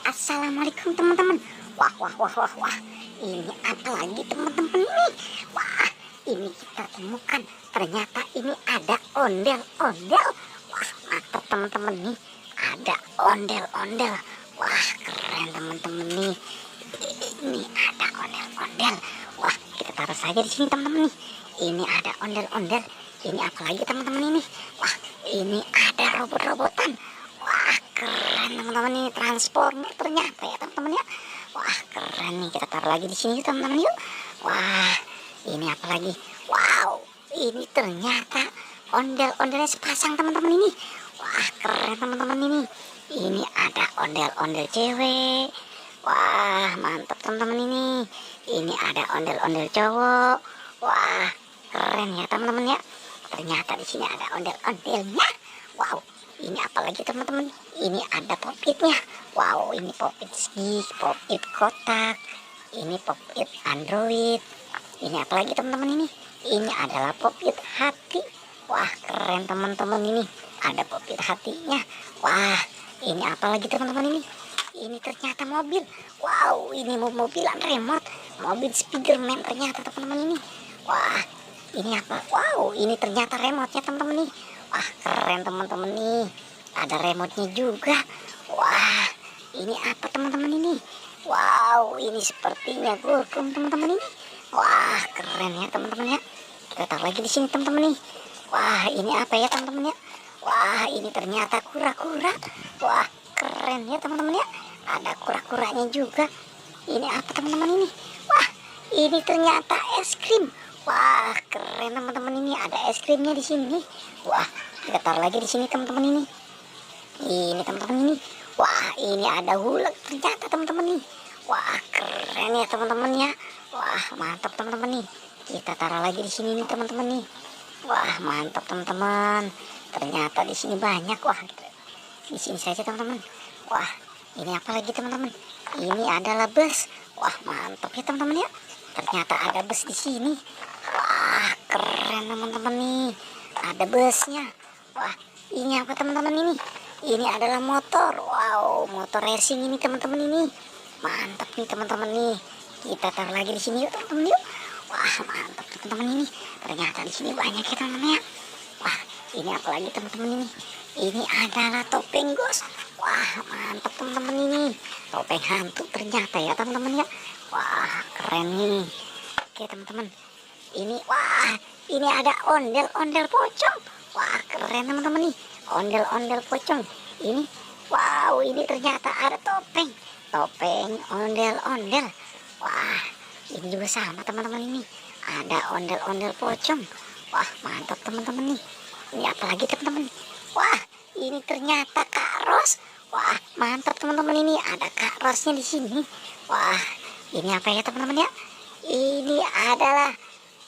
Assalamualaikum teman-teman. Wah. Ini apa lagi teman-teman ini? Wah, ini kita temukan. Ternyata ini ada ondel-ondel. Wah, mantap teman-teman nih. Ada ondel-ondel. Wah, keren teman-teman nih. Ini ada ondel-ondel. Wah, kita taruh saja di sini teman-teman nih. Ini ada ondel-ondel. Ini apa lagi teman-teman ini? Wah, ini ada robot-robotan. Wah, keren teman-teman nih, transformer ternyata ya teman-teman ya. Wah, keren nih, kita taruh lagi di sini teman-teman yuk. Wah, ini apa lagi? Wow, ini ternyata ondel-ondelnya sepasang teman-teman ini. Wah, keren teman-teman ini. Ini ada ondel-ondel cewek. Wah, mantap teman-teman ini. Ini ada ondel-ondel cowok. Wah, keren ya teman-teman ya. Ternyata di sini ada ondel-ondelnya. Wow, ini apalagi teman-teman? Ini ada popitnya. Wow, ini popit segi, popit kotak. Ini popit Android. Ini apalagi teman-teman ini? Ini adalah popit hati. Wah, keren teman-teman ini. Ada popit hatinya. Wah, ini apalagi teman-teman ini? Ini ternyata mobil. Wow, ini mobilan remote. Mobil Spiderman ternyata teman-teman ini. Wah, ini apa? Wow, ini ternyata remote-nya teman-teman nih. Wah, keren teman-teman nih. Ada remote-nya juga. Wah, ini apa teman-teman ini? Wow, ini sepertinya gulung teman-teman ini. Wah, keren ya teman-teman ya. Kita taruh lagi di sini teman-teman nih. Wah, ini apa ya teman-teman ya? Wah, ini ternyata kura-kura. Wah, keren ya teman-teman ya. Ada kura-kuranya juga. Ini apa teman-teman ini? Wah, ini ternyata es krim. Wah, keren teman-teman ini, ada es krimnya di sini. Wah, kita taruh lagi di sini teman-teman ini. Ini teman-teman ini. Wah, ini ada hulek ternyata teman-teman nih. Wah, keren ya teman-teman ya. Wah, mantap teman-teman nih. Kita taruh lagi di sini nih teman-teman nih. Wah, mantap teman-teman. Ternyata di sini banyak. Wah, di sini saja teman-teman. Wah, ini apa lagi teman-teman? Ini adalah bus. Wah, mantap ya teman-teman ya. Ternyata ada bus di sini. Wah, keren teman-teman nih. Ada busnya. Wah, ini apa teman-teman ini? Ini adalah motor. Wow, motor racing ini teman-teman ini. Mantap nih teman-teman nih. Kita taruh lagi di sini yuk teman-teman yuk. Wah, mantap teman-teman ini. Ternyata di sini banyak ya teman-teman ya. Wah, ini apa lagi teman-teman ini? Ini adalah topeng ghost. Wah, mantap teman-teman ini. Topeng hantu ternyata ya teman-teman ya. Wah, keren nih. Oke teman-teman. Ini, wah, ini ada ondel-ondel pocong. Wah, keren teman-teman nih. Ondel-ondel pocong. Ini, wow, ini ternyata ada topeng. Topeng ondel-ondel. Wah, ini juga sama teman-teman ini. Ada ondel-ondel pocong. Wah, mantap teman-teman nih. Ini apa lagi teman-teman? Wah, ini ternyata Kak Ros. Wah, mantap teman-teman ini. Ada Kak Rosnya di sini. Wah, ini apa ya teman-teman ya? Ini adalah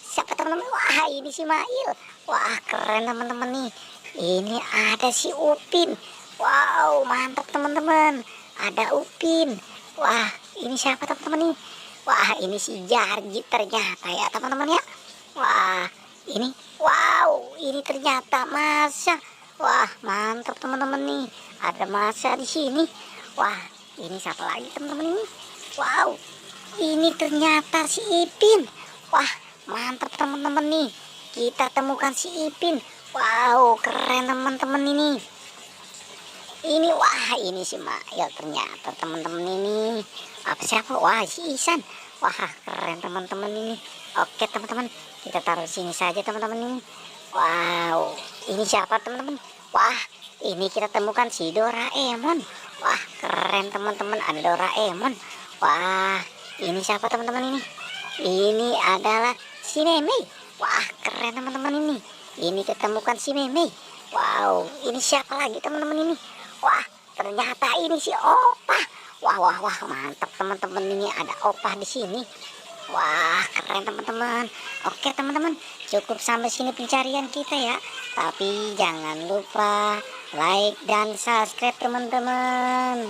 siapa teman-teman? Wah, ini si Mail. Wah, keren teman-teman nih. Ini ada si Upin. Wow, mantap teman-teman. Ada Upin. Wah, ini siapa teman-teman nih? Wah, ini si Jarji ternyata ya teman-teman ya. Wah, ini, wow, ini ternyata Masa. Wah, mantap teman-teman nih. Ada Masa di sini. Wah, ini siapa lagi teman-teman ini? Wow, ini ternyata si Ipin. Wah, mantap teman-teman nih. Kita temukan si Ipin. Wow, keren teman-teman ini. Ini, wah, ini si Mail ternyata teman-teman ini. Apa siapa? Wah, si Isan. Wah, keren teman-teman ini. Oke teman-teman, kita taruh sini saja teman-teman ini. Wow, ini siapa teman-teman? Wah, ini kita temukan si Doraemon. Wah, keren teman-teman, ada Doraemon. Wah, ini siapa teman-teman ini? Ini adalah si Meme. Wah, keren teman-teman ini. Ini ketemukan si Meme. Wow, ini siapa lagi teman-teman ini? Wah, ternyata ini si Opa. Wah, mantap teman-teman ini. Ada Opa di sini. Wah, keren teman-teman. Oke teman-teman, cukup sampai sini pencarian kita ya. Tapi jangan lupa like dan subscribe teman-teman.